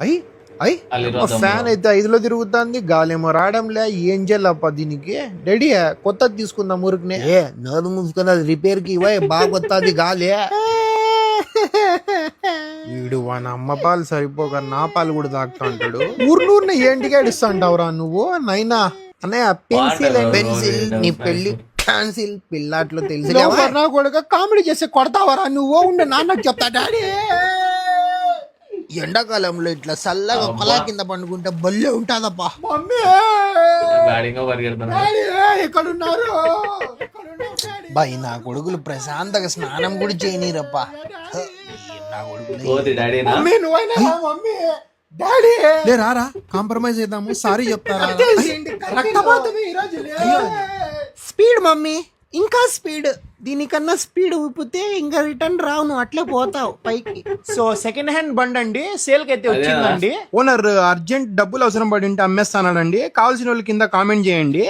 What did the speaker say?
అయ్యి ఫ్యాన్ అయితే 5లో తిరుగుతుంది, గాలేమో రావడంలే. ఏం చేయాలప్ప దీనికి? డాడీ కొత్తది తీసుకుందాం ఊరికి. నోరు మూసుకుని అది రిపేర్ కి ఇవ్వ, బాగా వస్తుంది గాలి. వీడు వాని అమ్మ పాలు సరిపోక నా పాలు కూడా తాగుతా ఉంటాడు. ఊర్నూరిని ఏంటిగా ఇస్తాంటావురా నువ్వు? నైనా అన్నయ్య పెన్సిల్ నీ పెళ్లి క్యాన్సిల్, పిల్లాట్లో తెలిసి కొడుక కామెడీ చేసి కొడతావరా నువ్వు? ఉండే నాన్నకు చెప్తా. డాడీ ఎండాకాలంలో ఇట్లా చల్లగా పొలా కింద పండుకుంటే బల్లే ఉంటాదప్పా. ఎక్కడున్నారు బాయ్? నా కొడుకులు ప్రశాంతంగా స్నానం కూడా చేయనీరప్పా. నా కొడుకులు రారా, కాంప్రమైజ్ చేద్దాము. సారీ చెప్తారా? స్పీడ్ మమ్మీ, ఇంకా స్పీడ్. దీనికన్నా స్పీడ్ ఊపితే ఇంకా రిటర్న్ రావు, నువ్వు అట్లే పోతావు పైకి. సో సెకండ్ హ్యాండ్ బండి అండి, సేల్ కి అయితే వచ్చిందండి. ఓనర్ అర్జెంట్ డబ్బులు అవసరం పడి ఉంటే అమ్మేస్తానండి. కావాల్సిన వాళ్ళు కింద కామెంట్ చేయండి.